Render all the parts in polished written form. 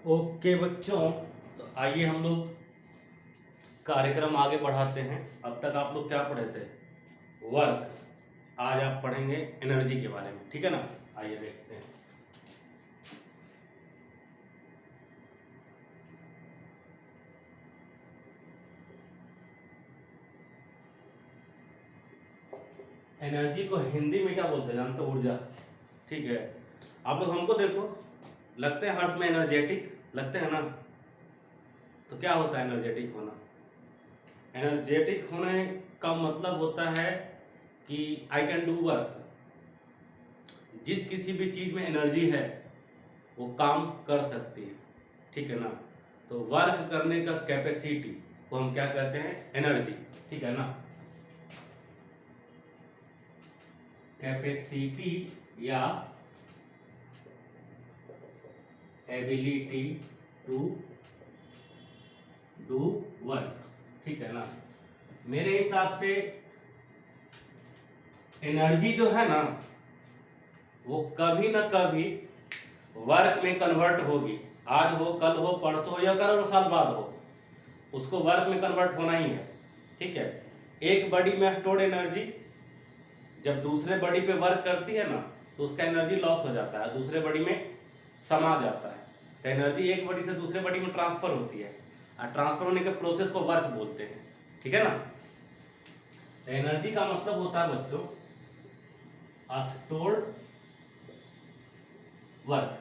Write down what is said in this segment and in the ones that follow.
Okay बच्चों, तो आइए हम लोग कार्यक्रम आगे बढ़ाते हैं। अब तक आप लोग क्या पढ़े थे? वर्क। आज आप पढ़ेंगे एनर्जी के बारे में, ठीक है ना? आइए देखते हैं। एनर्जी को हिंदी में क्या बोलते हैं जानते हो? ऊर्जा। ठीक है, आप लोग हमको देखो, लगते हैं हर्ष में एनर्जेटिक लगते हैं ना? तो क्या होता है एनर्जेटिक होना? एनर्जेटिक होने का मतलब होता है कि आई कैन डू वर्क। जिस किसी भी चीज में एनर्जी है वो काम कर सकती है, ठीक है ना? तो वर्क करने का कैपेसिटी को हम क्या कहते हैं? एनर्जी, ठीक है ना? कैपेसिटी या एबिलिटी टू डू वर्क, ठीक है ना? मेरे हिसाब से एनर्जी जो है ना वो कभी ना कभी वर्क में कन्वर्ट होगी। आज हो, कल हो, परसों हो या करोड़ों साल बाद हो, उसको वर्क में कन्वर्ट होना ही है, ठीक है? एक बॉडी में स्टोर्ड एनर्जी जब दूसरे बॉडी पे वर्क करती है ना तो उसका एनर्जी लॉस हो जाता है, दूसरे बॉडी में समा जाता है। तो एनर्जी एक बॉडी से दूसरे बॉडी में ट्रांसफर होती है और ट्रांसफर होने के प्रोसेस को वर्क बोलते हैं, ठीक है ना? तो एनर्जी का मतलब होता है बच्चों स्टोर्ड वर्क।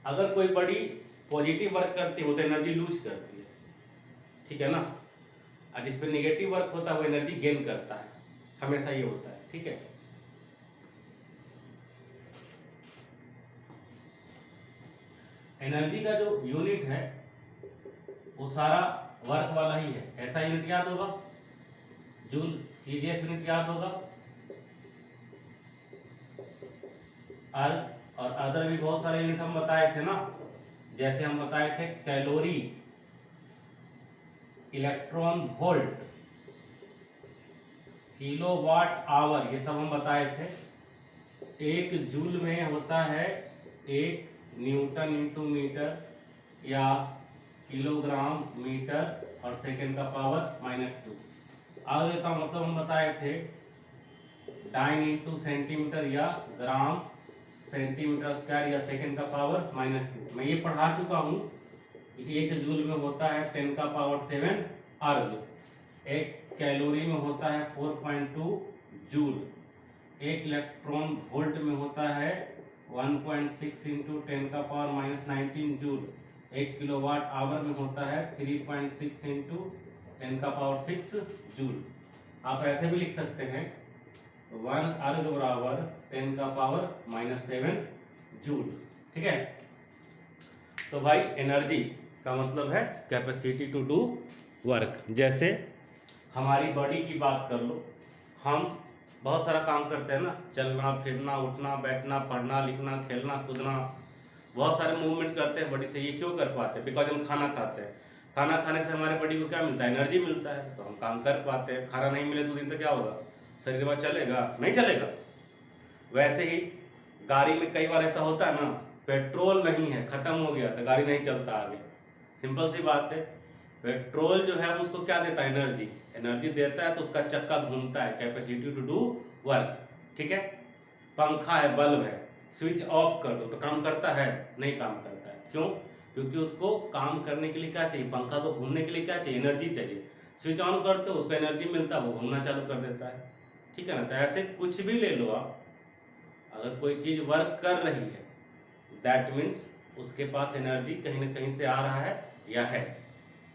अगर कोई बॉडी पॉजिटिव वर्क करती है वो तो एनर्जी लूज करती है, ठीक है ना? और जिस पे नेगेटिव वर्क होता है वो एनर्जी गेन करता है, हमेशा ये होता है, ठीक है? एनर्जी का जो यूनिट है वो सारा वर्क वाला ही है। ऐसा यूनिट याद होगा, जूल। सीजीएस यूनिट याद होगा, और अदर भी बहुत सारे यूनिट हम बताए थे ना। जैसे हम बताए थे calorie, electron volt, kilowatt hour, ये सब हम बताए थे। एक जूल में होता है 1 न्यूटन इंटू मीटर या किलोग्राम मीटर और सेकेंड का पावर -2। आगे का मतलब हम बताए थे डाइन इंटू सेंटीमीटर या ग्राम सेंटीमीटर स्क्वायर या सेकेंड का पावर -2। मैं ये पढ़ा चुका हूँ। एक जूल में होता है 10 का पावर 7 अर्ग। एक कैलोरी में होता है 4.2 जूल। एक इलेक्ट्रॉन वोल्ट में होता है 1.6 इंटू 10 का पावर -19 जूल। एक किलोवाट आवर में होता है 3.6 इंटू 10 का पावर 6 जूल। आप ऐसे भी लिख सकते हैं 1 अर्ग बराबर 10 का पावर -7 जूल, ठीक है? तो भाई एनर्जी का मतलब है कैपेसिटी टू डू वर्क। जैसे हमारी बॉडी की बात कर लो, हम बहुत सारा काम करते हैं ना, चलना फिरना उठना बैठना पढ़ना लिखना खेलना कूदना, बहुत सारे मूवमेंट करते हैं बॉडी से। ये क्यों कर पाते हैं? बिकॉज हम खाना खाते हैं। खाना खाने से हमारे बॉडी को क्या मिलता है? एनर्जी मिलता है, तो हम काम कर पाते हैं। खाना नहीं मिले 2 दिन तो क्या होगा? शरीर में चलेगा? नहीं चलेगा। वैसे ही गाड़ी में कई बार ऐसा होता है ना, पेट्रोल नहीं है, खत्म हो गया तो गाड़ी नहीं चलता आगे। सिंपल सी बात है, पेट्रोल जो है उसको क्या देता है? एनर्जी। एनर्जी देता है तो उसका चक्का घूमता है, कैपेसिटी टू डू वर्क, ठीक है? पंखा है, बल्ब है, स्विच ऑफ कर दो तो काम करता है? नहीं काम करता है। क्यों? क्योंकि उसको काम करने के लिए क्या चाहिए? पंखा को घूमने के लिए क्या चाहिए? एनर्जी चाहिए। स्विच ऑन करते हो उसको एनर्जी मिलता है, वो घूमना चालू कर देता है, ठीक है ना? तो ऐसे कुछ भी ले लो आप, अगर कोई चीज वर्क कर रही है दैट मीन्स उसके पास एनर्जी कहीं ना कहीं से आ रहा है या है,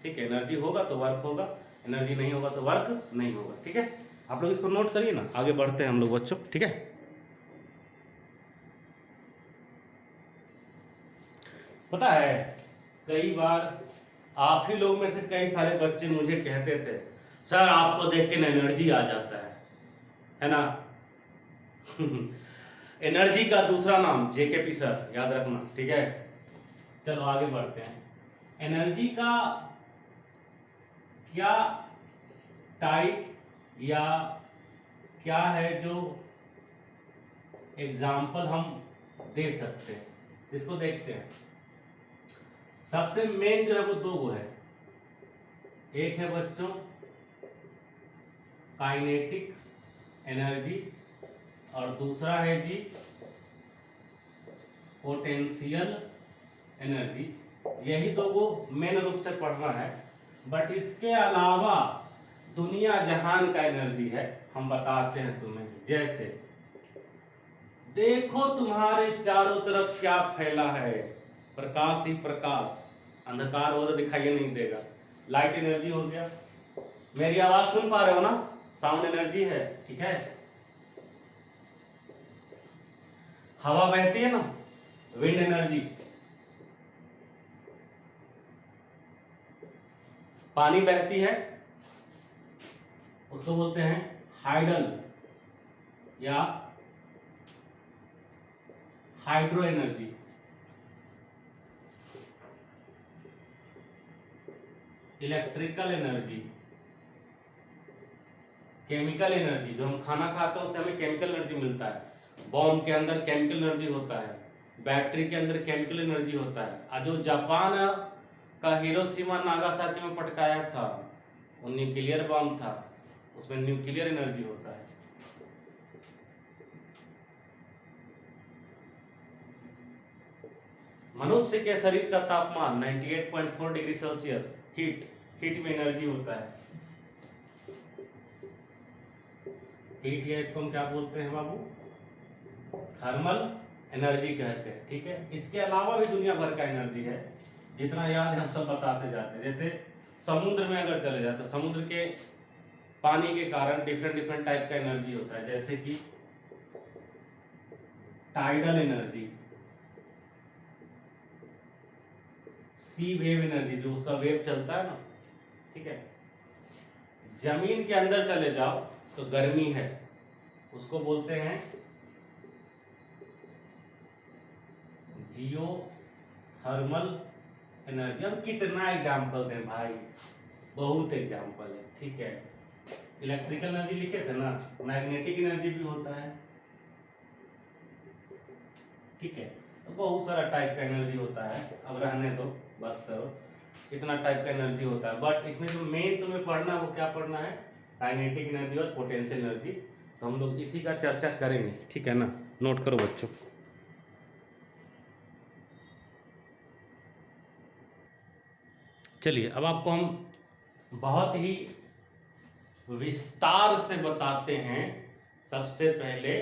ठीक है? एनर्जी होगा तो वर्क होगा, एनर्जी नहीं होगा तो वर्क नहीं होगा, ठीक है? आप लोग इसको नोट करिए ना, आगे बढ़ते हैं हम लोग बच्चों, ठीक है? पता है कई बार आप ही लोग में से कई सारे बच्चे मुझे कहते थे सर आपको देख के ना एनर्जी आ जाता है ना? एनर्जी का दूसरा नाम जेकेपी सर, याद रखना, ठीक है? चलो आगे बढ़ते हैं। एनर्जी का क्या टाइप या क्या है जो एग्जाम्पल हम दे सकते हैं, इसको देखते हैं। सबसे मेन जो है वो दो है, एक है बच्चों काइनेटिक एनर्जी और दूसरा है जी पोटेंशियल एनर्जी। यही दो को मेन रूप से पढ़ना है, बट इसके अलावा दुनिया जहान का एनर्जी है, हम बताते हैं तुम्हें। जैसे देखो तुम्हारे चारों तरफ क्या फैला है, प्रकाश ही प्रकाश, अंधकार हो तो दिखाई नहीं देगा, लाइट एनर्जी हो गया। मेरी आवाज सुन पा रहे हो ना, साउंड एनर्जी है, ठीक है। हवा बहती है ना, विंड एनर्जी। पानी बहती है, उसको बोलते हैं हाइडल या hydro energy. Electrical energy, chemical energy, जो हम खाना खाते हैं उससे हमें केमिकल एनर्जी मिलता है। बॉम्ब के अंदर केमिकल एनर्जी होता है, बैटरी के अंदर केमिकल एनर्जी होता है। और जो जापान का हिरोशिमा नागासाकी में पटकाया था, वो न्यूक्लियर बॉम्ब था, उसमें न्यूक्लियर एनर्जी होता है। मनुष्य के शरीर का तापमान 98.4 डिग्री सेल्सियस, हीट में एनर्जी होता है। हीट या इसको हम क्या बोलते हैं बाबू, थर्मल एनर्जी कहते हैं, ठीक है। इसके अलावा भी दुनिया भर का एनर्जी है, जितना याद है हम सब बताते जाते हैं। जैसे समुद्र में अगर चले जाते, समुद्र के पानी के कारण डिफरेंट टाइप का एनर्जी होता है, जैसे कि टाइडल एनर्जी, सी वेव एनर्जी, जो उसका वेव चलता है ना, ठीक है। जमीन के अंदर चले जाओ तो गर्मी है, उसको बोलते हैं जियो थर्मल एनर्जी। अब कितना एग्जाम्पल दें भाई, बहुत एग्जाम्पल है, ठीक है। इलेक्ट्रिकल एनर्जी लिखे थे ना, मैग्नेटिक एनर्जी भी होता है, ठीक है। तो बहुत सारा टाइप का एनर्जी होता है, अब रहने दो, बस करो, इतना टाइप का एनर्जी होता है। बट इसमें जो मेन तुम्हें पढ़ना है वो क्या पढ़ना है, काइनेटिक एनर्जी और पोटेंशियल एनर्जी। तो हम लोग इसी का चर्चा करेंगे, ठीक है ना, नोट करो बच्चों। चलिए अब आपको हम बहुत ही विस्तार से बताते हैं। सबसे पहले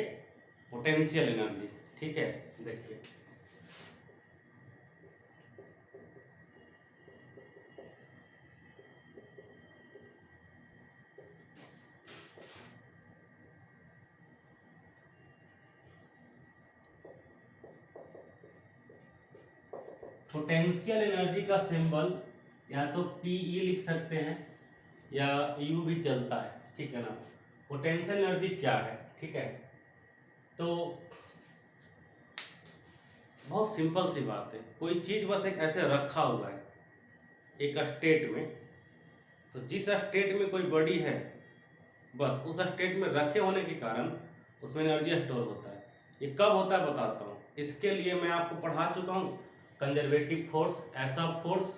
पोटेंशियल एनर्जी, ठीक है। देखिए पोटेंशियल एनर्जी का सिंबल या तो Pe लिख सकते हैं या U भी चलता है, ठीक है ना। पोटेंशियल एनर्जी क्या है, ठीक है। तो बहुत सिंपल सी बात है, कोई चीज बस एक ऐसे रखा हुआ है एक स्टेट में, तो जिस स्टेट में कोई बॉडी है, बस उस स्टेट में रखे होने के कारण उसमें एनर्जी स्टोर होता है। ये कब होता है बताता हूँ। इसके लिए मैं आपको पढ़ा चुका हूँ कंजर्वेटिव फोर्स, ऐसा फोर्स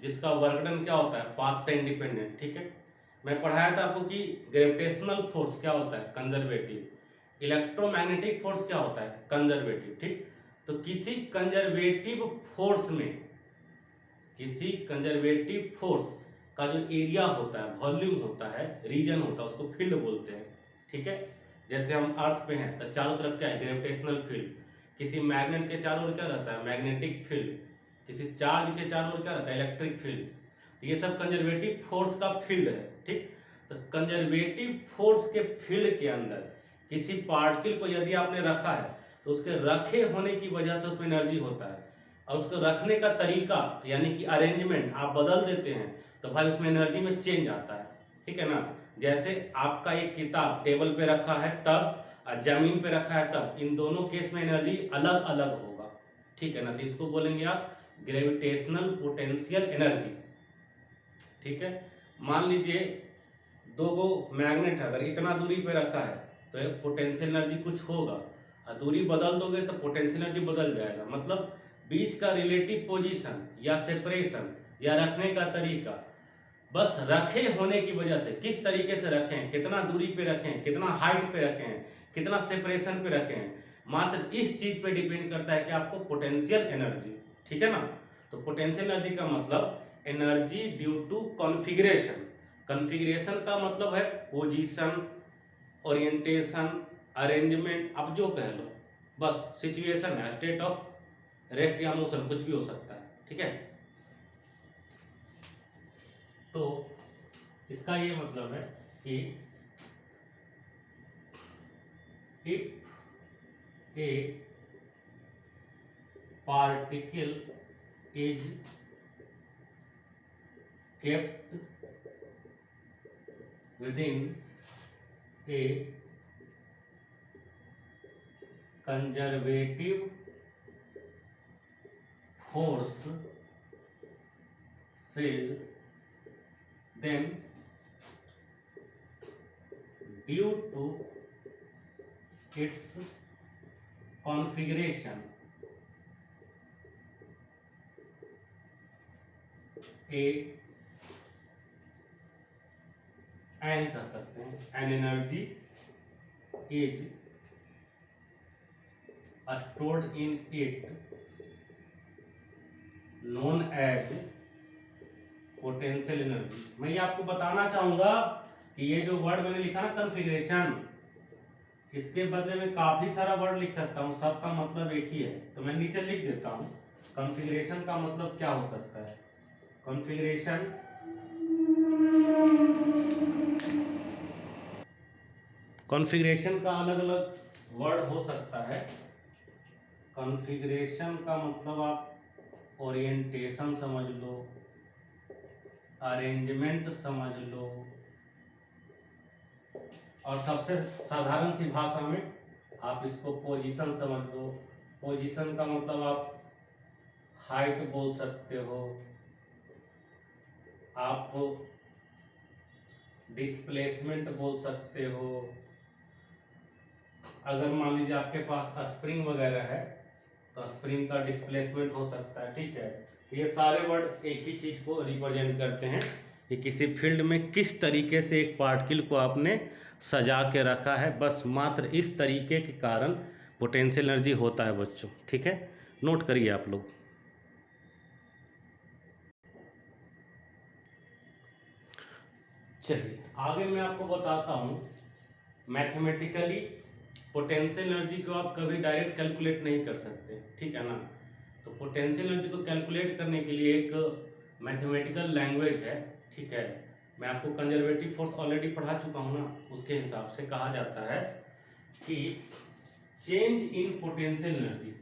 जिसका वर्क डन क्या होता है, पाथ से इंडिपेंडेंट, ठीक है। मैं पढ़ाया था आपको कि ग्रेविटेशनल फोर्स क्या होता है, कंजर्वेटिव। इलेक्ट्रोमैग्नेटिक फोर्स क्या होता है, कंजर्वेटिव, ठीक। तो किसी कंजर्वेटिव फोर्स में, किसी कंजर्वेटिव फोर्स का जो एरिया होता है, वॉल्यूम होता है, रीजन होता है, उसको फील्ड बोलते हैं, ठीक है। जैसे हम अर्थ पे हैं तो चारों तरफ क्या है, ग्रेविटेशनल फील्ड। किसी मैग्नेट के चारों ओर क्या रहता है, मैग्नेटिक फील्ड। किसी चार्ज के चारों ओर क्या रहता है, इलेक्ट्रिक फील्ड। तो ये सब कंजर्वेटिव फोर्स का फील्ड है, ठीक। तो कंजर्वेटिव फोर्स के फील्ड के अंदर किसी पार्टिकल को यदि आपने रखा है तो उसके रखे होने की वजह से उसमें एनर्जी होता है, और उसको रखने का तरीका यानी कि अरेंजमेंट आप बदल देते हैं तो भाई उसमें एनर्जी में चेंज आता है, ठीक है ना। जैसे आपका एक किताब टेबल पे रखा है तब, और जमीन पे रखा है तब, इन दोनों केस में एनर्जी अलग अलग होगा, ठीक है ना। तो इसको बोलेंगे आप ग्रेविटेशनल पोटेंशियल एनर्जी, ठीक है। मान लीजिए दो गो मैग्नेट है, अगर इतना दूरी पे रखा है तो पोटेंशियल एनर्जी कुछ होगा, और दूरी बदल दोगे तो पोटेंशियल एनर्जी बदल जाएगा। मतलब बीच का रिलेटिव पोजीशन या सेपरेशन या रखने का तरीका, बस रखे होने की वजह से, किस तरीके से रखें, कितना दूरी पे रखें, कितना हाइट पे रखें, कितना सेपरेशन पे रखें, मात्र इस चीज पे डिपेंड करता है कि आपको पोटेंशियल एनर्जी, ठीक है ना। तो पोटेंशियल एनर्जी का मतलब energy due to configuration. Configuration का मतलब है पोजीशन, ओरिएंटेशन, अरेंजमेंट, अब जो कह लो, बस सिचुएशन है, स्टेट ऑफ रेस्ट या मोशन, कुछ भी हो सकता है, ठीक है। तो इसका ये मतलब है कि if A particle is kept within a conservative force field, then due to its configuration a एन कर सकते हैं, an energy is stored in it known as potential energy. मैं ये आपको बताना चाहूंगा कि ये जो वर्ड मैंने लिखा ना कॉन्फ़िगरेशन, इसके बदले में काफी सारा वर्ड लिख सकता हूँ, सबका मतलब एक ही है, तो मैं नीचे लिख देता हूँ। कॉन्फ़िगरेशन का मतलब क्या हो सकता है? कॉन्फ़िगरेशन कॉन्फ़िगरेशन का अलग अलग वर्ड हो सकता है। कॉन्फ़िगरेशन का मतलब आप ओरिएंटेशन समझ लो, अरेंजमेंट समझ लो, और सबसे साधारण सी भाषा में आप इसको पोजीशन समझ लो। पोजीशन का मतलब आप हाइट बोल सकते हो, आप डिस्प्लेसमेंट बोल सकते हो। अगर मान लीजिए आपके पास स्प्रिंग वगैरह है तो स्प्रिंग का डिस्प्लेसमेंट हो सकता है, ठीक है। ये सारे वर्ड एक ही चीज को रिप्रेजेंट करते हैं कि किसी फील्ड में किस तरीके से एक पार्टिकल को आपने सजा के रखा है, बस मात्र इस तरीके के कारण पोटेंशियल एनर्जी होता है बच्चों, ठीक है। नोट करिए आप लोग। चलिए आगे मैं आपको बताता हूँ मैथमेटिकली पोटेंशियल एनर्जी को आप कभी डायरेक्ट कैलकुलेट नहीं कर सकते, ठीक है ना। तो पोटेंशियल एनर्जी को कैलकुलेट करने के लिए एक मैथमेटिकल लैंग्वेज है, ठीक है। मैं आपको कंजर्वेटिव फोर्स ऑलरेडी पढ़ा चुका हूँ ना, उसके हिसाब से कहा जाता है कि change in potential energy,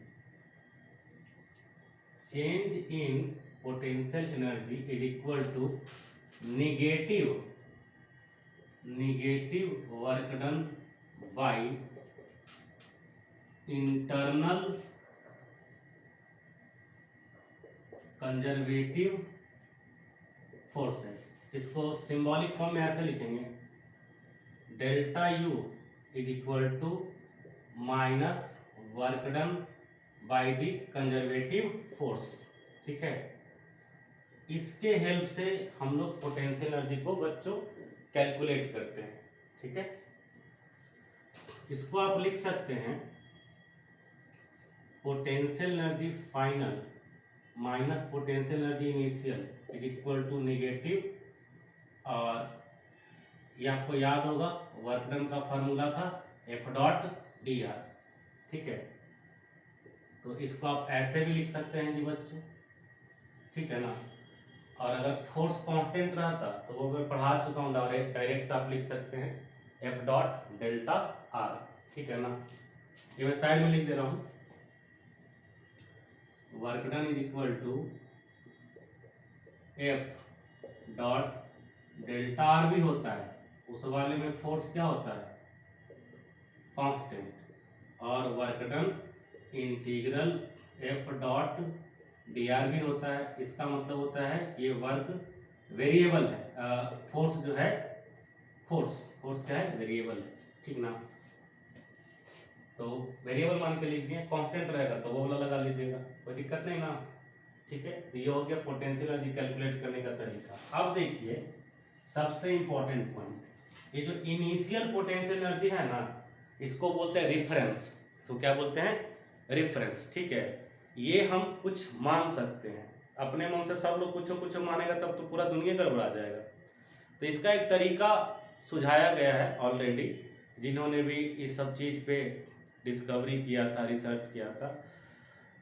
change in potential energy is equal to negative work done by internal conservative forces. इसको सिंबॉलिक फॉर्म में ऐसे लिखेंगे, delta U is equal to minus work done by the conservative force, ठीक है। इसके help से हम लोग पोटेंशियल एनर्जी को बच्चों कैलकुलेट करते हैं, ठीक है। इसको आप लिख सकते हैं potential energy final minus potential energy initial is equal to negative, और ये आपको याद होगा वर्क डन का फार्मूला था एफ डॉट डी आर, ठीक है। तो इसको आप ऐसे भी लिख सकते हैं जी बच्चों, ठीक है ना। और अगर फोर्स कांस्टेंट रहता तो वो मैं पढ़ा चुका हूँ, डायरेक्ट आप लिख सकते हैं एफ डॉट डेल्टा आर, ठीक है ना। ये मैं साइड में लिख दे रहा हूँ, work done is equal to F dot delta R भी होता है, उस वाले में फोर्स क्या होता है कांस्टेंट, और work done integral F dot D are भी होता है। इसका मतलब होता है ये वर्क वेरिएबल है, फोर्स जो है फोर्स क्या है वेरिएबल है, ठीक ना। तो वेरिएबल मान के लिख दिए, कांस्टेंट रहेगा तो वो वाला लगा लीजिएगा, कोई दिक्कत नहीं ना, ठीक है। तो ये हो गया पोटेंशियल एनर्जी कैलकुलेट करने का तरीका। अब देखिए सबसे इंपॉर्टेंट पॉइंट, ये जो इनिशियल पोटेंशियल एनर्जी है ना, इसको बोलते हैं रिफरेंस। तो क्या बोलते हैं? रिफरेंस, ठीक है। ये हम कुछ मान सकते हैं, अपने मन से सब लोग कुछ कुछ मानेगा तब तो पूरा दुनिया गड़बड़ा जाएगा। तो इसका एक तरीका सुझाया गया है ऑलरेडी, जिन्होंने भी इस सब चीज़ पे डिस्कवरी किया था, रिसर्च किया था।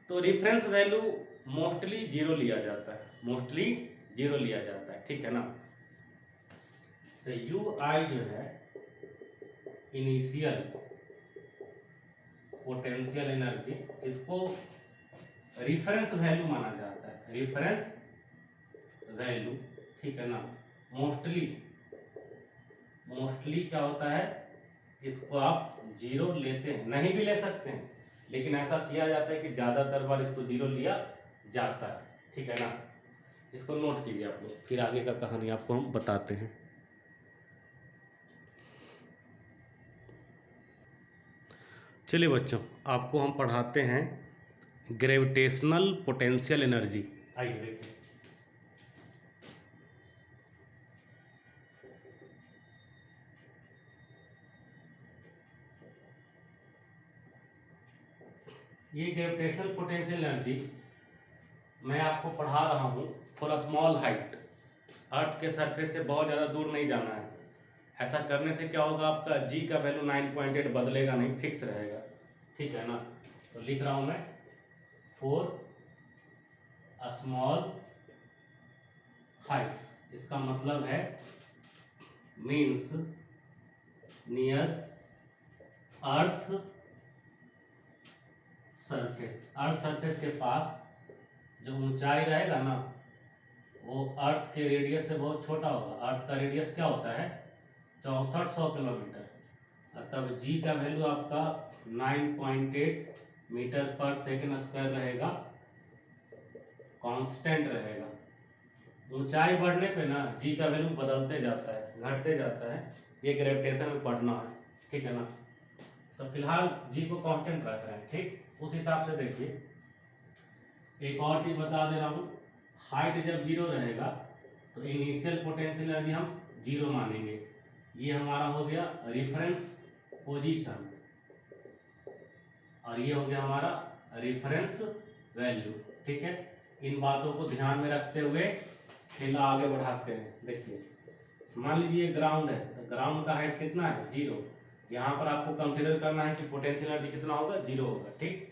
तो रेफरेंस वैल्यू मोस्टली जीरो लिया जाता है, मोस्टली जीरो लिया जाता है, ठीक है ना। तो यू आई जो है इनिशियल पोटेंशियल एनर्जी, इसको रेफरेंस वैल्यू माना जाता है, रेफरेंस वैल्यू, ठीक है ना। मोस्टली क्या होता है, इसको आप जीरो लेते हैं, नहीं भी ले सकते हैं, लेकिन ऐसा किया जाता है कि ज़्यादातर बार इसको जीरो लिया जाता है, ठीक है ना। इसको नोट कीजिए आप लोग, फिर आगे का कहानी आपको हम बताते हैं। चलिए बच्चों, आपको हम पढ़ाते हैं ग्रेविटेशनल पोटेंशियल एनर्जी। आइए देखिए, ये ग्रेविटेशनल पोटेंशियल एनर्जी मैं आपको पढ़ा रहा हूँ फॉर अ स्मॉल हाइट। अर्थ के सरफेस से बहुत ज़्यादा दूर नहीं जाना है। ऐसा करने से क्या होगा, आपका जी का वैल्यू 9.8 बदलेगा नहीं, फिक्स रहेगा, ठीक है ना। तो लिख रहा हूँ मैं फॉर अ स्मॉल हाइट्स, इसका मतलब है means near earth surface. Earth surface के पास जो ऊंचाई रहेगा ना, वो अर्थ के रेडियस से बहुत छोटा होगा। अर्थ का रेडियस क्या होता है, 6400 किलोमीटर। तब जी का वैल्यू आपका 9.8 मीटर पर सेकेंड स्क्वायर रहेगा, कांस्टेंट रहेगा। ऊंचाई बढ़ने पे ना जी का वैल्यू बदलते जाता है, घटते जाता है। ये ग्रेविटेशन में पढ़ना है, ठीक है ना। तो फिलहाल जी को कांस्टेंट रख रहे हैं, ठीक। उस हिसाब से देखिए, एक और चीज बता दे रहा हूँ, हाइट जब जीरो रहेगा तो इनिशियल पोटेंशियल एनर्जी हम जीरो मानेंगे। ये हमारा हो गया रेफरेंस पोजीशन, और ये हो गया हमारा रेफरेंस वैल्यू, ठीक है। इन बातों को ध्यान में रखते हुए खेला आगे बढ़ाते हैं। देखिए, मान लीजिए ग्राउंड है, तो ग्राउंड का हाइट कितना है, जीरो। यहाँ पर आपको कंसीडर करना है कि पोटेंशियल एनर्जी कितना होगा, जीरो होगा, ठीक।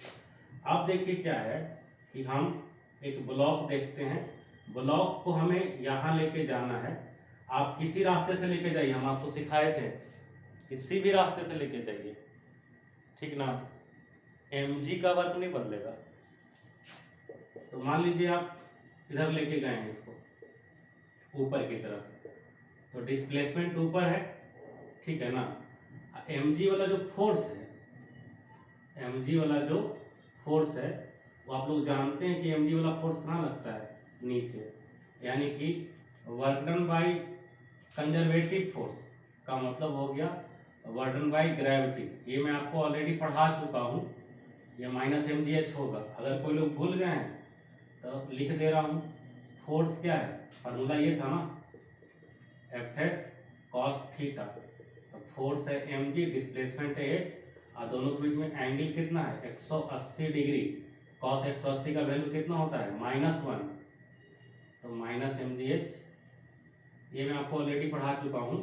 अब देखिए क्या है कि हम एक ब्लॉक देखते हैं, ब्लॉक को हमें यहाँ लेके जाना है। आप किसी रास्ते से लेके जाइए, हम आपको सिखाए थे, किसी भी रास्ते से लेके जाइए, ठीक ना। mg का वर्क नहीं बदलेगा। तो मान लीजिए आप इधर लेके गए हैं इसको ऊपर की तरफ, तो डिस्प्लेसमेंट ऊपर है, ठीक है ना। mg वाला जो फोर्स है, mg वाला जो फोर्स है, वो आप लोग जानते हैं कि mg वाला फोर्स कहाँ लगता है, नीचे। यानी कि work done by conservative force का मतलब हो गया वर्क डन बाई ग्रेविटी। ये मैं आपको ऑलरेडी पढ़ा चुका हूँ, ये -mgh होगा। अगर कोई लोग भूल गए हैं तो लिख दे रहा हूँ। फोर्स क्या है, फार्मूला ये था ना, Fs cos थीटा। तो फोर्स है mg, डिस्प्लेसमेंट है h, और दोनों के बीच में एंगल कितना है, 180 डिग्री। cos 180 का वैल्यू कितना होता है, -1, तो -mgh। ये मैं आपको ऑलरेडी पढ़ा चुका हूँ।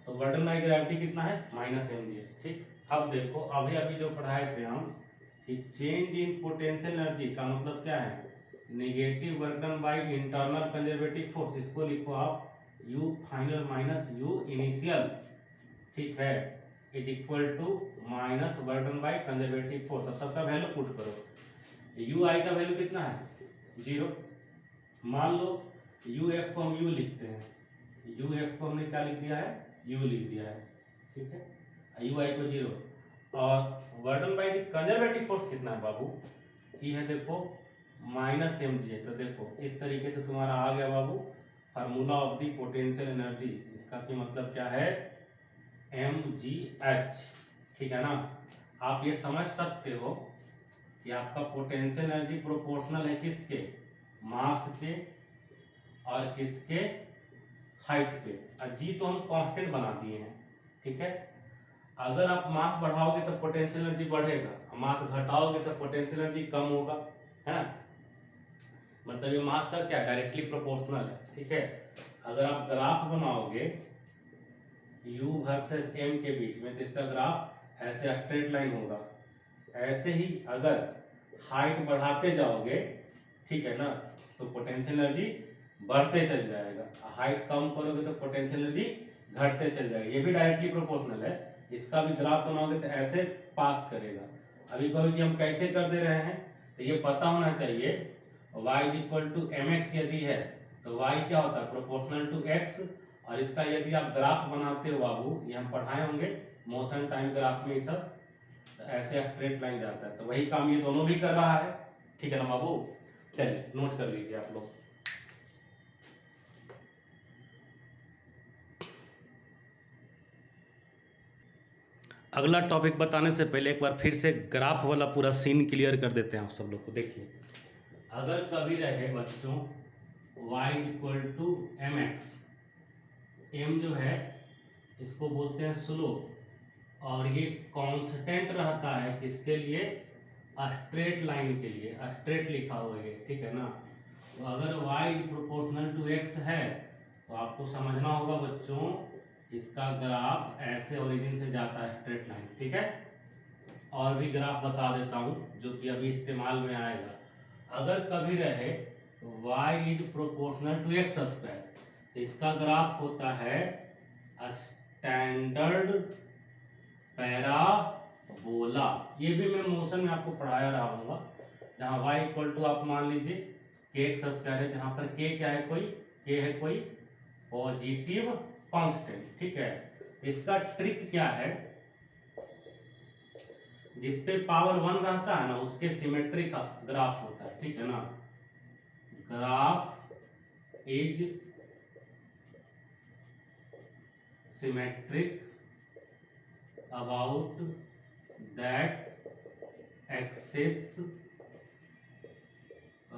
तो वर्क बाई ग्रेविटी कितना है, -mgh, ठीक। अब देखो, अभी अभी जो पढ़ाए थे हम कि चेंज इन पोटेंशियल एनर्जी का मतलब क्या है, negative work done by internal conservative force. इसको लिखो आप U final minus U initial, ठीक है, is equal to minus work done by conservative force. अब सबका वैल्यू पुट करो। यू आई का वैल्यू कितना है, जीरो। मान लो यू एफ को हम यू लिखते हैं, यू एफ को हमने क्या लिख दिया है, यू लिख दिया है, ठीक है। यू आई को जीरो, और work done by conservative force कितना है बाबू, ये है देखो -mg। तो देखो इस तरीके से तुम्हारा आ गया बाबू formula of the potential energy. इसका की मतलब क्या है, mgh, ठीक है ना। आप ये समझ सकते हो कि आपका पोटेंशियल एनर्जी प्रोपोर्शनल है किसके, मास के और किसके, हाइट के। और जी तो हम कांस्टेंट बना दिए हैं, ठीक है। अगर आप मास बढ़ाओगे तो पोटेंशियल एनर्जी बढ़ेगा, मास घटाओगे तो पोटेंशियल एनर्जी कम होगा, है ना। मतलब ये मास का क्या डायरेक्टली प्रोपोर्शनल है, ठीक है। अगर आप ग्राफ बनाओगे u वर्सेस m के बीच में तो इसका ग्राफ ऐसे स्ट्रेट लाइन होगा। ऐसे ही अगर हाइट बढ़ाते जाओगे, ठीक है ना, तो पोटेंशियल एनर्जी बढ़ते चल जाएगा। हाइट कम करोगे तो पोटेंशियल एनर्जी घटते चल जाएगा। ये भी डायरेक्टली प्रोपोर्शनल है। इसका भी ग्राफ बनाओगे तो ऐसे पास करेगा। अभी कहो कि हम कैसे कर दे रहे हैं, तो ये पता होना चाहिए y equal to M X यदि है तो y क्या होता है, प्रोपोर्शनल टू x। और इसका यदि आप ग्राफ बनाते हो बाबू, ये हम पढ़ाए होंगे मोशन टाइम ग्राफ में, ये सब तो ऐसे स्ट्रेट लाइन जाता है। तो वही काम ये दोनों भी कर रहा है, ठीक है ना बाबू। चलिए नोट कर लीजिए आप लोग। अगला टॉपिक बताने से पहले एक बार फिर से ग्राफ वाला पूरा सीन क्लियर कर देते हैं आप सब लोग को। देखिए, अगर कभी रहे बच्चों y equal to M X, M जो है इसको बोलते हैं स्लोप, और ये कांस्टेंट रहता है किसके लिए, स्ट्रेट लाइन के लिए। स्ट्रेट लिखा हुआ है, ठीक है ना। तो अगर y प्रोपोर्शनल टू x है तो आपको समझना होगा बच्चों, इसका ग्राफ ऐसे ओरिजिन से जाता है स्ट्रेट लाइन, ठीक है। और भी ग्राफ बता देता हूँ जो कि अभी इस्तेमाल में आएगा। अगर कभी रहे y is proportional to X square तो इसका ग्राफ होता है स्टैंडर्ड पैराबोला। ये भी मैं मोशन में आपको पढ़ाया रहा हूँ, जहाँ y इक्वल टू आप मान लीजिए के एक्स स्क्वायर है, जहाँ पर k क्या है, k है कोई पॉजिटिव कांस्टेंट, ठीक है। इसका ट्रिक क्या है, जिसपे पावर 1 रहता है ना उसके सिमेट्रिक ग्राफ होता है, ठीक है ना। Graph is symmetric about that axis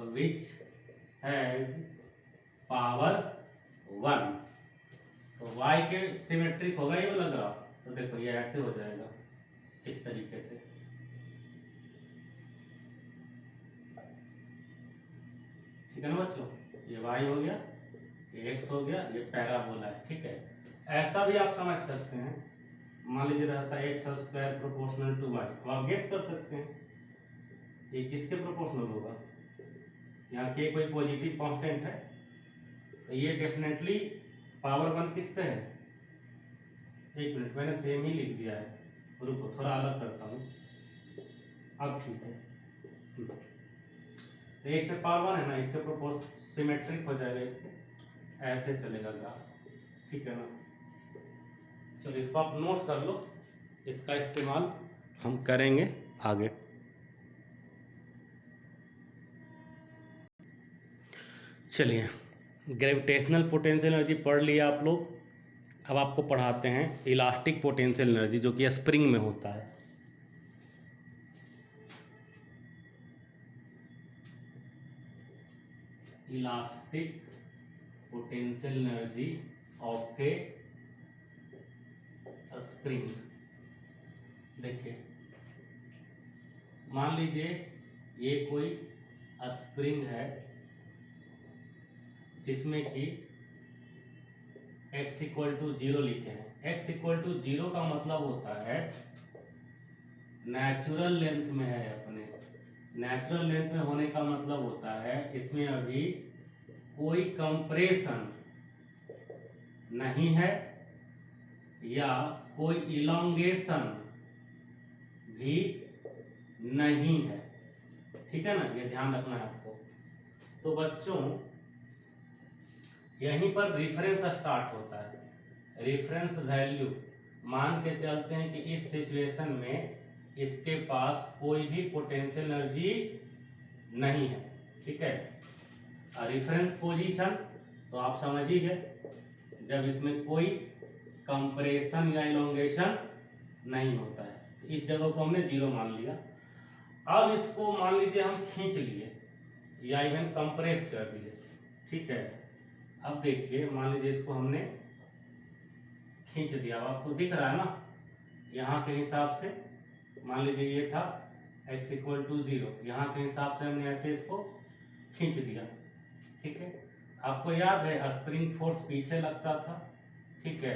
which has power 1। तो y के सिमेट्रिक होगा ये वाला ग्राफ। तो देखो ये ऐसे हो जाएगा इस तरीके से, ठीक है ना बच्चों। ये y हो गया, ये x हो गया, ये पैराबोला है, ठीक है। ऐसा भी आप समझ सकते हैं, मान लीजिए रहता है X square proportional to y, तो आप गेस कर सकते हैं ये किसके प्रोपोर्शनल होगा। यहाँ के कोई पॉजिटिव कांस्टेंट है तो ये डेफिनेटली पावर 1 किस पे है। एक मिनट, मैंने सेम ही लिख दिया है, रुको थोड़ा अलग करता हूँ, अब ठीक है। तो एक से पावर 1 है ना, इसके प्रोपोर्शनल सिमेट्रिक हो जाएगा, इसके ऐसे चलेगा ग्राफ, ठीक है ना। चलो इसको आप नोट कर लो, इसका इस्तेमाल हम करेंगे आगे। चलिए, ग्रेविटेशनल पोटेंशियल एनर्जी पढ़ लिया आप लोग। अब आपको पढ़ाते हैं इलास्टिक पोटेंशियल एनर्जी, जो कि स्प्रिंग में होता है। Elastic potential energy of A spring. देखिए, मान लीजिए ये कोई स्प्रिंग है जिसमें कि x इक्वल टू 0 लिखे हैं। x इक्वल टू 0 का मतलब होता है नेचुरल लेंथ में है अपने। नेचुरल लेंथ में होने का मतलब होता है इसमें अभी कोई कंप्रेशन नहीं है या कोई इलोंगेशन भी नहीं है, ठीक है ना। ये ध्यान रखना है आपको। तो बच्चों यहीं पर रिफरेंस स्टार्ट होता है। रिफरेंस वैल्यू मान के चलते हैं कि इस सिचुएशन में इसके पास कोई भी पोटेंशियल एनर्जी नहीं है, ठीक है। रिफरेंस पोजीशन तो आप समझ ही गए, जब इसमें कोई कंप्रेशन या इलोंगेशन नहीं होता है। इस जगह को हमने 0 मान लिया। अब इसको मान लीजिए हम खींच लिए या इवन कंप्रेस कर दिए, ठीक है। अब देखिए मान लीजिए इसको हमने खींच दिया, अब आपको दिख रहा है ना यहाँ के हिसाब से, मान लीजिए ये था x इक्वल टू 0, यहाँ के हिसाब से हमने ऐसे इसको खींच दिया, ठीक है। आपको याद है स्प्रिंग फोर्स पीछे लगता था, ठीक है।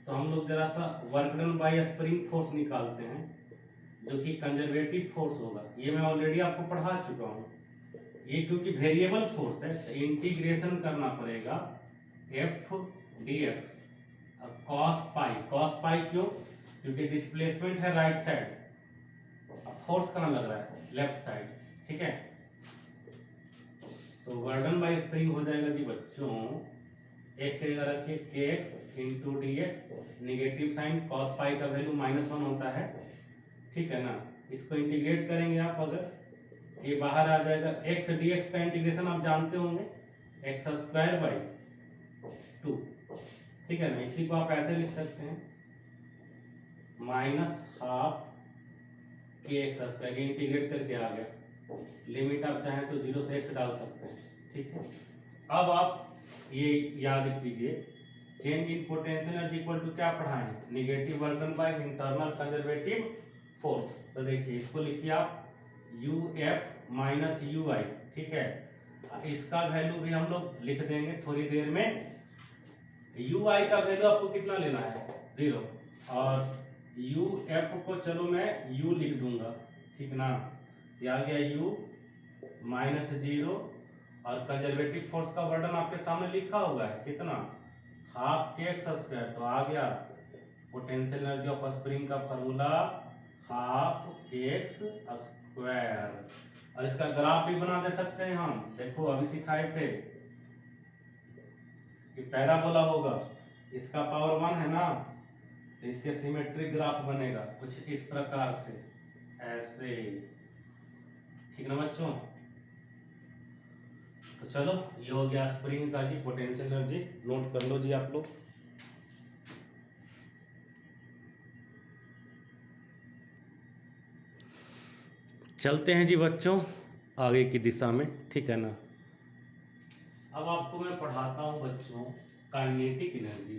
तो हम लोग जरा सा work done bye spring force निकालते हैं जो कि कंजर्वेटिव फोर्स होगा। ये मैं ऑलरेडी आपको पढ़ा चुका हूँ। ये क्योंकि वेरिएबल फोर्स है तो इंटीग्रेशन करना पड़ेगा F D x cos pi क्यों? क्योंकि डिस्प्लेसमेंट है राइट साइड, फोर्स कहाँ लग रहा है? लेफ्ट साइड, ठीक है। तो वर्डन बाय स्प्रिंग हो जाएगा जी बच्चों, एक की जगह रखिए के x into D x, negative sine cos pi का वैल्यू -1 होता है, ठीक है ना। इसको इंटीग्रेट करेंगे आप, अगर ये बाहर आ जाएगा एक्स डी एक्स का इंटीग्रेशन आप जानते होंगे एक्स स्क्वायर बाई 2, ठीक है ना। इसी को आप ऐसे लिख सकते हैं -12 के एक्स स्क्वायर, इंटीग्रेट करके आ गया। लिमिट आप चाहें तो 0 से x डाल सकते हैं, ठीक है। अब आप ये याद कीजिए, change in potential energy equal to क्या पढ़ाए हैं? Negative work by internal conservative force. तो देखिए इसको लिखिए आप UF माइनस UI, ठीक है। इसका वैल्यू भी हम लोग लिख देंगे थोड़ी देर में। UI का वैल्यू आपको कितना लेना है? 0, और UF को चलो मैं U लिख दूंगा, ठीक ना। ये आ गया U -0, और कंजर्वेटिव फोर्स का वर्डन आपके सामने लिखा हुआ है कितना? हाफ के एक्स स्क्वायर। तो आ गया पोटेंशियल एनर्जी ऑफ स्प्रिंग का फॉर्मूला हाफ के एक्स स्क्वायर। और इसका ग्राफ भी बना दे सकते हैं हम, देखो अभी सिखाए थे कि पैराबोला होगा, इसका पावर 1 है ना, तो इसके सिमेट्रिक ग्राफ बनेगा कुछ इस प्रकार से, ऐसे, ठीक ना बच्चों। तो चलो ये हो गया स्प्रिंग का जी पोटेंशियल एनर्जी, नोट कर लो जी आप लोग। चलते हैं जी बच्चों आगे की दिशा में, ठीक है ना। अब आपको मैं पढ़ाता हूं बच्चों काइनेटिक एनर्जी।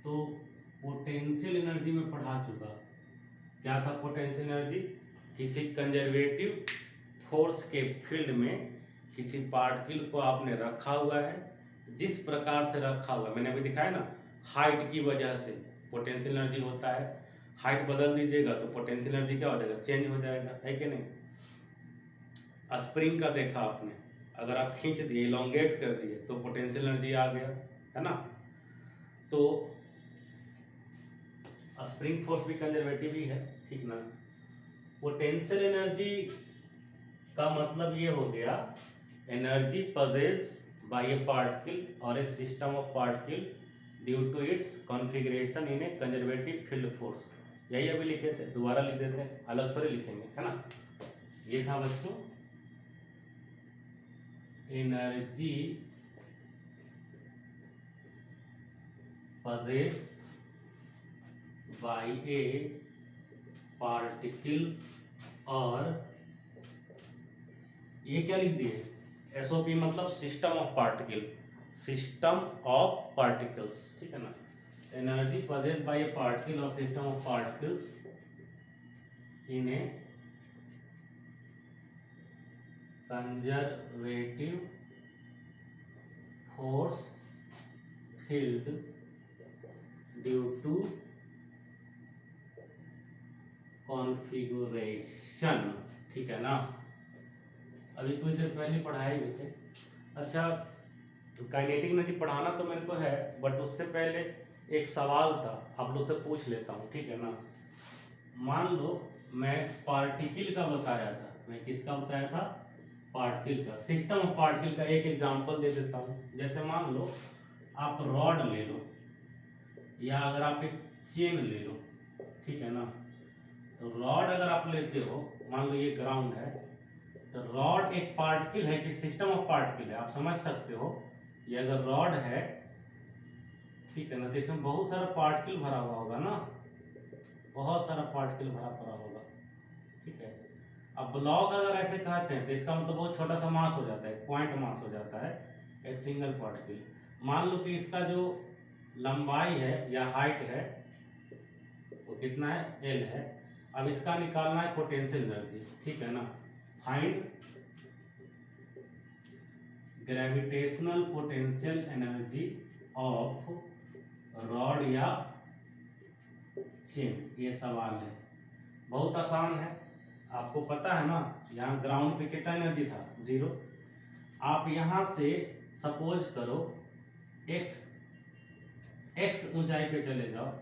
तो पोटेंशियल एनर्जी में पढ़ा चुका, क्या था पोटेंशियल एनर्जी? किसी कंजर्वेटिव फोर्स के फील्ड में किसी पार्टिकल को आपने रखा हुआ है, जिस प्रकार से रखा हुआ है मैंने अभी दिखाया ना, हाइट की वजह से पोटेंशियल एनर्जी होता है। हाइट बदल दीजिएगा तो पोटेंशियल एनर्जी क्या हो जाएगा? चेंज हो जाएगा, है कि नहीं। स्प्रिंग का देखा आपने, अगर आप खींच दिए, इलोंगेट कर दिए तो पोटेंशियल एनर्जी आ गया, है ना। तो स्प्रिंग फोर्स भी कंजर्वेटिव ही है, ठीक ना। पोटेंशियल एनर्जी का मतलब ये हो गया energy possess by a particle और a system of particle due to its configuration in a conservative field force. यही अभी लिखे थे, दोबारा लिख देते हैं, अलग थोड़े लिखेंगे, है ना। ये था बच्चों energy possess by a particle, और ये क्या लिख दिए? एसओपी मतलब system of particle, system of particles, ठीक है ना। Energy possessed by a particle और system of particles in a conservative force field due to configuration, ठीक है ना। अभी कुछ देर पहले पढ़ाए हुए थे। अच्छा, तो काइनेटिक एनर्जी पढ़ाना तो मेरे को है, बट उससे पहले एक सवाल था, आप लोग से पूछ लेता हूँ, ठीक है ना। मान लो मैं पार्टिकल का बताया था, मैं किसका बताया था? पार्टिकल का, सिस्टम ऑफ पार्टिकल का एक एग्जांपल दे देता हूँ। जैसे मान लो आप रॉड ले लो, या अगर आप एक चेन ले लो, ठीक है ना। तो रॉड अगर आप लेते हो, मान लो ये ग्राउंड है, तो रॉड एक पार्टिकल है कि सिस्टम ऑफ पार्टिकल है, आप समझ सकते हो। ये अगर रॉड है, ठीक है ना, तो इसमें बहुत सारा पार्टिकल भरा हुआ होगा ना, बहुत सारा पार्टिकल भरा पड़ा होगा, ठीक है। अब ब्लॉक अगर ऐसे कहते हैं तो इसका मतलब बहुत छोटा सा मास हो जाता है, पॉइंट मास हो जाता है एक सिंगल पार्टिकल। मान लो कि इसका जो लंबाई है या हाइट है वो कितना है, एल है। अब इसका निकालना है पोटेंशियल एनर्जी, ठीक है ना। Find gravitational potential energy of rod या चेन, ये सवाल है। बहुत आसान है, आपको पता है ना, यहाँ ग्राउंड पे कितना एनर्जी था, 0। आप यहाँ से सपोज करो x ऊंचाई पे चले जाओ,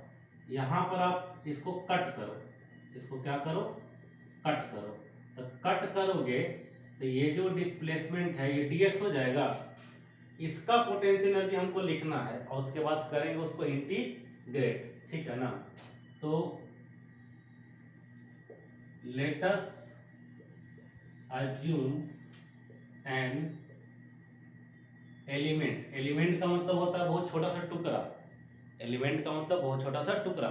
यहाँ पर आप इसको कट करो, इसको क्या करो, कट करो। तो कट करोगे तो ये जो डिस्प्लेसमेंट है ये dx हो जाएगा। इसका पोटेंशियल एनर्जी हमको लिखना है और उसके बाद करेंगे उसको इंटीग्रेट, ठीक है ना। तो let us assume an element, element का मतलब होता है बहुत छोटा सा टुकड़ा, एलिमेंट का मतलब बहुत छोटा सा टुकड़ा।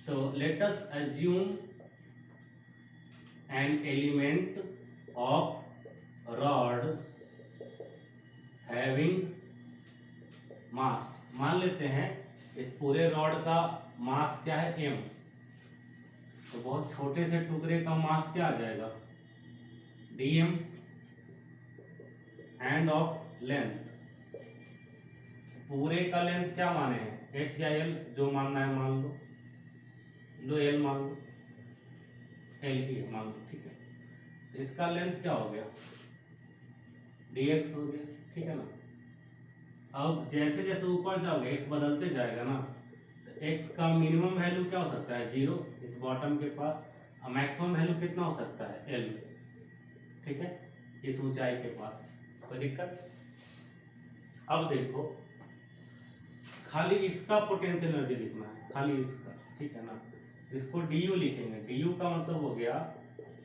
तो let us assume an element of rod having mass, मान लेते हैं इस पूरे रॉड का मास क्या है, m। तो बहुत छोटे से टुकड़े का मास क्या आ जाएगा, dm, एंड ऑफ लेंथ, पूरे का लेंथ क्या माने हैं, h या l, जो मानना है मान लो l मान लो, l ही मान लो, ठीक है। तो इसका लेंथ क्या हो गया, dx हो गया, ठीक है ना। अब जैसे जैसे ऊपर जाओगे x बदलते जाएगा ना, तो x का मिनिमम वैल्यू क्या हो सकता है, 0 इस बॉटम के पास, और मैक्सिमम वैल्यू कितना हो सकता है, l, ठीक है, इस ऊंचाई के पास। कोई दिक्कत। अब देखो खाली इसका पोटेंशियल एनर्जी लिखना है, खाली इसका, ठीक है ना। इसको du लिखेंगे, du का मतलब हो गया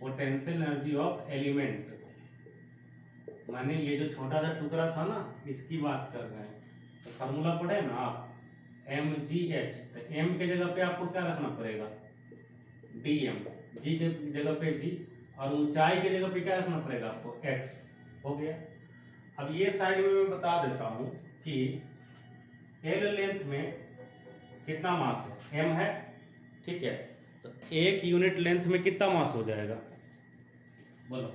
पोटेंशियल एनर्जी ऑफ एलिमेंट, माने ये जो छोटा सा टुकड़ा था ना इसकी बात कर रहे हैं। तो फार्मूला पढ़े ना आप, mgh, तो m के जगह पे आपको क्या रखना पड़ेगा, dm, g के जगह पे g, और ऊंचाई के जगह पे क्या रखना पड़ेगा आपको, x, हो गया। अब ये साइड में मैं बता देता हूं कि l लेंथ में कितना मास है, m है, ठीक है। तो 1 यूनिट लेंथ में कितना मास हो जाएगा, बोलो।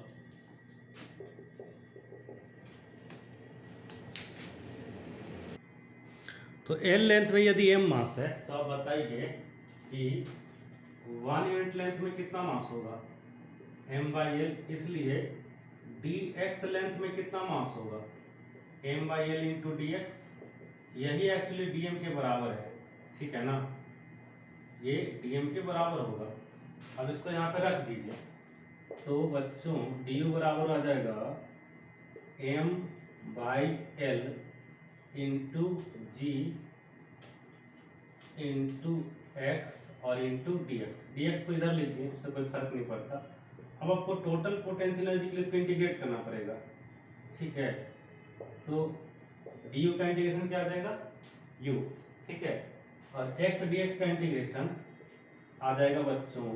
तो l लेंथ में यदि m मास है तो आप बताइए कि 1 यूनिट लेंथ में कितना मास होगा, m/l, इसलिए dx लेंथ में कितना मास होगा, m/l इंटू dx, यही एक्चुअली dm के बराबर है, ठीक है ना, ये dm के बराबर होगा। अब इसको यहाँ पे रख दीजिए, तो बच्चों du बराबर आ जाएगा m/l into g into x और इंटू dx को इधर लिख दिए, उससे कोई फर्क नहीं पड़ता। अब आपको टोटल पोटेंशियल एनर्जी के लिए इसको इंटीग्रेट करना पड़ेगा, ठीक है। तो du का इंटीग्रेशन क्या आ जाएगा, u, ठीक है, और x dx का इंटीग्रेशन आ जाएगा बच्चों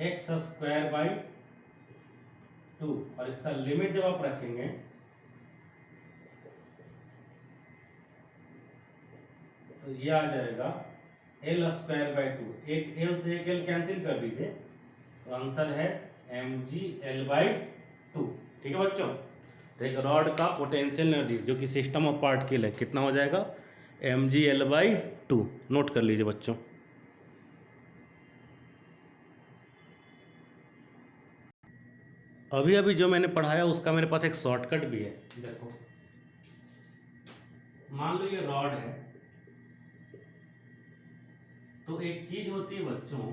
x² / 2, और इसका लिमिट जब आप रखेंगे तो ये आ जाएगा l² / 2, एक l से एक l कैंसिल कर दीजिए, तो आंसर है mgl/2, ठीक है बच्चों। तो एक रॉड का पोटेंशियल एनर्जी जो कि सिस्टम ऑफ पार्टिकल है कितना हो जाएगा, mgl/2, नोट कर लीजिए बच्चों। अभी अभी जो मैंने पढ़ाया उसका मेरे पास एक शॉर्टकट भी है, देखो। मान लो ये रॉड है, तो एक चीज होती है बच्चों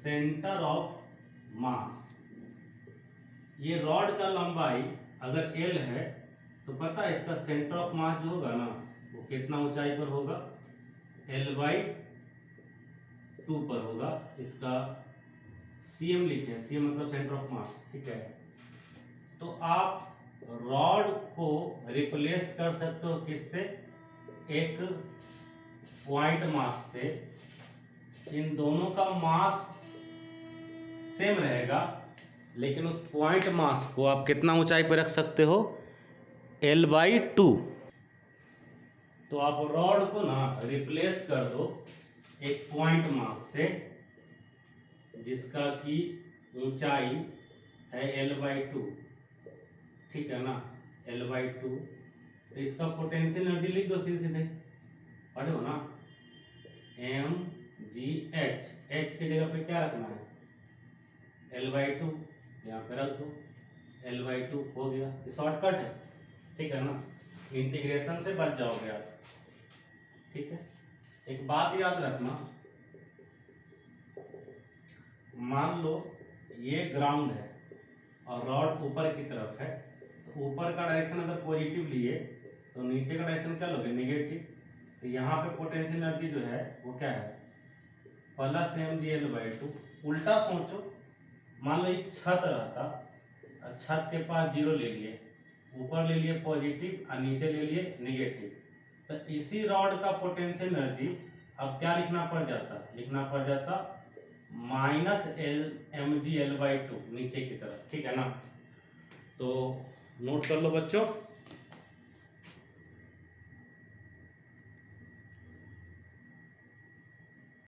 सेंटर ऑफ मास। ये रॉड का लंबाई अगर l है तो पता है इसका सेंटर ऑफ मास जो होगा ना वो कितना ऊंचाई पर होगा, l/2 पर होगा। इसका cm लिखें, cm मतलब सेंटर ऑफ मास, ठीक है। तो आप रॉड को रिप्लेस कर सकते हो किससे, एक पॉइंट मास से, इन दोनों का मास सेम रहेगा, लेकिन उस पॉइंट मास को आप कितना ऊंचाई पर रख सकते हो, L/2। तो आप रॉड को ना रिप्लेस कर दो एक पॉइंट मास से जिसका कि ऊंचाई है L/2, ठीक है ना, L/2। तो इसका पोटेंशियल एनर्जी लिख दो सीधे सीधे, पढ़े हो ना, mgh, h की जगह पे क्या रखना है, L/2, यहाँ पे रख दो, L/2 हो गया। ये शॉर्टकट है, ठीक है ना, इंटीग्रेशन से बच जाओगे आप, ठीक है। एक बात याद रखना, मान लो ये ग्राउंड है और रॉड ऊपर की तरफ है, तो ऊपर का डायरेक्शन अगर पॉजिटिव लिए तो नीचे का डायरेक्शन क्या लोगे, नेगेटिव। तो यहाँ पे पोटेंशियल एनर्जी जो है वो क्या है, प्लस mg/2। उल्टा सोचो, मान लो एक छत रहता, छत के पास 0 ले लिए, ऊपर ले लिए पॉजिटिव और नीचे ले लिए नेगेटिव, तो इसी रॉड का पोटेंशियल एनर्जी अब क्या लिखना पड़ जाता, -mg/2 नीचे की तरफ, ठीक है ना। तो नोट कर लो बच्चों।